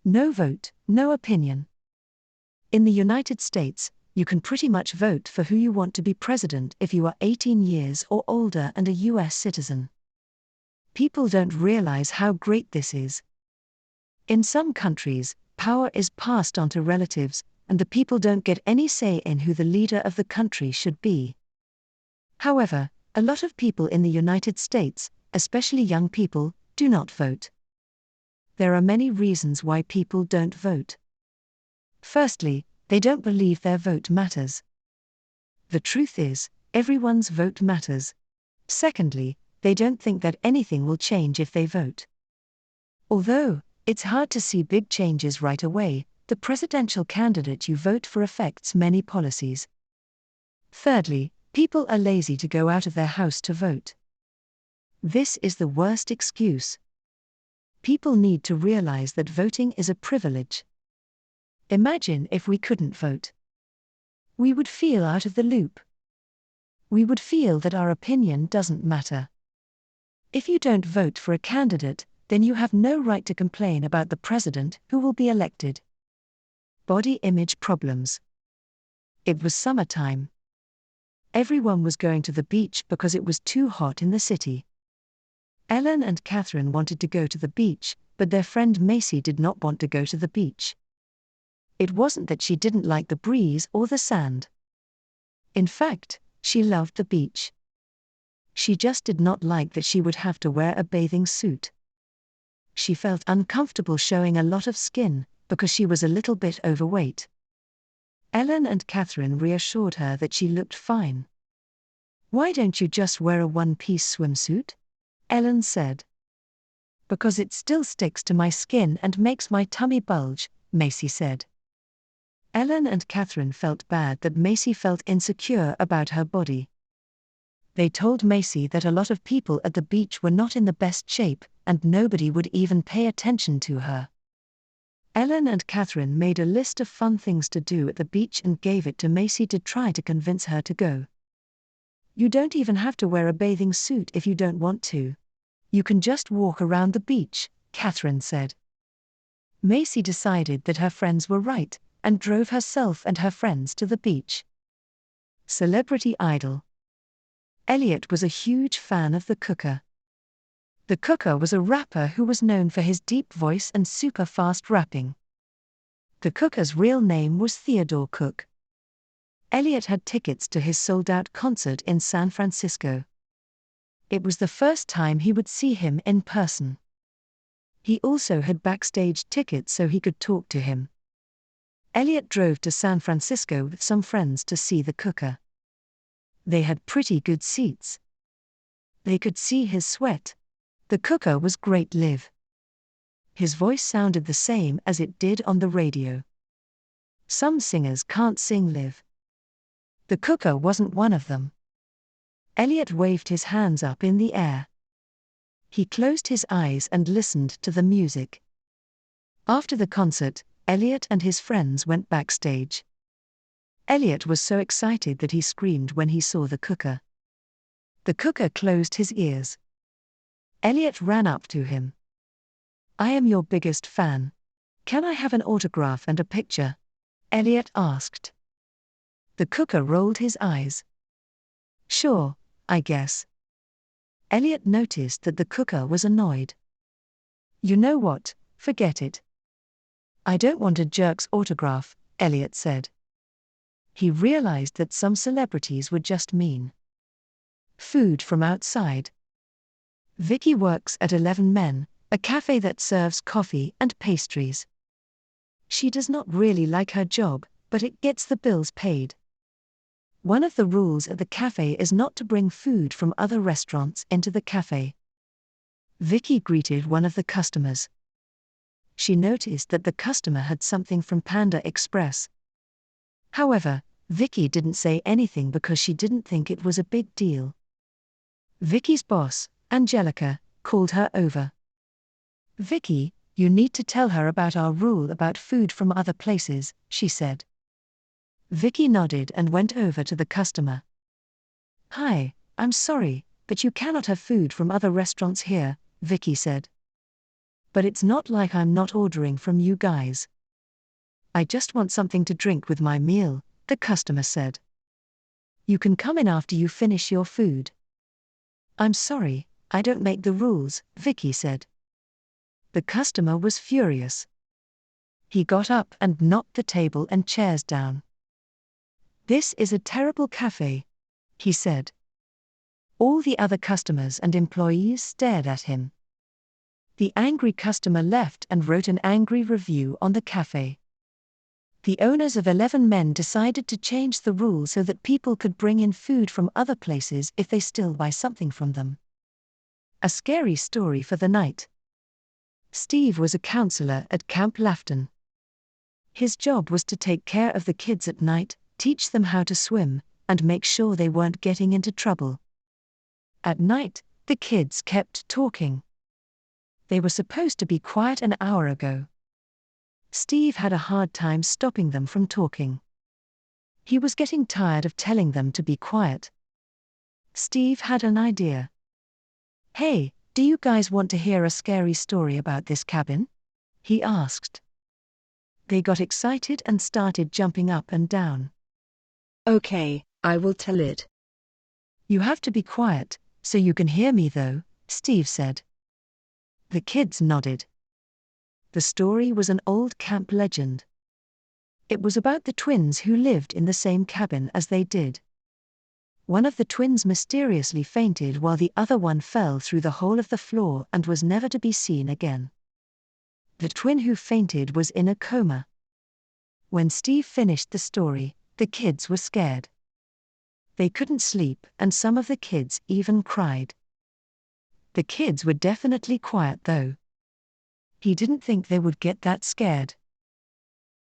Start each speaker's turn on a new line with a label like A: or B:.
A: No vote, no opinion. In the United States, you can pretty much vote for who you want to be president if you are 18 years or older and a US citizen. People don't realize how great this is. In some countries, power is passed on to relatives, and the people don't get any say in who the leader of the country should be. However, a lot of people in the United States, especially young people, do not vote. There are many reasons why people don't vote. Firstly, they don't believe their vote matters. The truth is, everyone's vote matters. Secondly, they don't think that anything will change if they vote. Although it's hard to see big changes right away, the presidential candidate you vote for affects many policies. Thirdly, people are lazy to go out of their house to vote. This is the worst excuse. People need to realize that voting is a privilege. Imagine if we couldn't vote. We would feel out of the loop. We would feel that our opinion doesn't matter. If you don't vote for a candidate, then you have no right to complain about the president who will be elected. Body image problems. It was summertime. Everyone was going to the beach because it was too hot in the city. Ellen and Catherine wanted to go to the beach, but their friend Macy did not want to go to the beach. It wasn't that she didn't like the breeze or the sand. In fact, she loved the beach. She just did not like that she would have to wear a bathing suit. She felt uncomfortable showing a lot of skin, because she was a little bit overweight. Ellen and Catherine reassured her that she looked fine. "Why don't you just wear a one-piece swimsuit?" Ellen said. "Because it still sticks to my skin and makes my tummy bulge," Macy said. Ellen and Catherine felt bad that Macy felt insecure about her body. They told Macy that a lot of people at the beach were not in the best shape, and nobody would even pay attention to her. Ellen and Catherine made a list of fun things to do at the beach and gave it to Macy to try to convince her to go. "You don't even have to wear a bathing suit if you don't want to. You can just walk around the beach," Catherine said. Macy decided that her friends were right, and drove herself and her friends to the beach. Celebrity idol. Elliot was a huge fan of the Cooker. The Cooker was a rapper who was known for his deep voice and super fast rapping. The Cooker's real name was Theodore Cook. Elliot had tickets to his sold-out concert in San Francisco. It was the first time he would see him in person. He also had backstage tickets so he could talk to him. Elliot drove to San Francisco with some friends to see the Cooker. They had pretty good seats. They could see his sweat. The Cooker was great live. His voice sounded the same as it did on the radio. Some singers can't sing live. The Cooker wasn't one of them. Elliot waved his hands up in the air. He closed his eyes and listened to the music. After the concert, Elliot and his friends went backstage. Elliot was so excited that he screamed when he saw the Cooker. The Cooker closed his ears. Elliot ran up to him. "I am your biggest fan. Can I have an autograph and a picture?" Elliot asked. The Cooker rolled his eyes. "Sure, I guess." Elliot noticed that the Cooker was annoyed. "You know what, forget it. I don't want a jerk's autograph," Elliot said. He realized that some celebrities were just mean. Food from outside. Vicky works at 11 Men, a cafe that serves coffee and pastries. She does not really like her job, but it gets the bills paid. One of the rules at the cafe is not to bring food from other restaurants into the cafe. Vicky greeted one of the customers. She noticed that the customer had something from Panda Express. However, Vicky didn't say anything because she didn't think it was a big deal. Vicky's boss, Angelica, called her over. "Vicky, you need to tell her about our rule about food from other places," she said. Vicky nodded and went over to the customer. "Hi, I'm sorry, but you cannot have food from other restaurants here," Vicky said. But it's not like I'm not ordering from you guys. I just want something to drink with my meal, the customer said. You can come in after you finish your food. I'm sorry, I don't make the rules, Vicky said. The customer was furious. He got up and knocked the table and chairs down. This is a terrible cafe, he said. All the other customers and employees stared at him. The angry customer left and wrote an angry review on the cafe. The owners of 11 Men decided to change the rule so that people could bring in food from other places if they still buy something from them. A scary story for the night. Steve was a counselor at Camp Lafton. His job was to take care of the kids at night, teach them how to swim, and make sure they weren't getting into trouble. At night, the kids kept talking. They were supposed to be quiet an hour ago. Steve had a hard time stopping them from talking. He was getting tired of telling them to be quiet. Steve had an idea. Hey, do you guys want to hear a scary story about this cabin? He asked. They got excited and started jumping up and down.
B: Okay, I will tell it.
A: You have to be quiet, so you can hear me though, Steve said. The kids nodded. The story was an old camp legend. It was about the twins who lived in the same cabin as they did. One of the twins mysteriously fainted while the other one fell through the hole of the floor and was never to be seen again. The twin who fainted was in a coma. When Steve finished the story, the kids were scared. They couldn't sleep, and some of the kids even cried. The kids were definitely quiet though. He didn't think they would get that scared.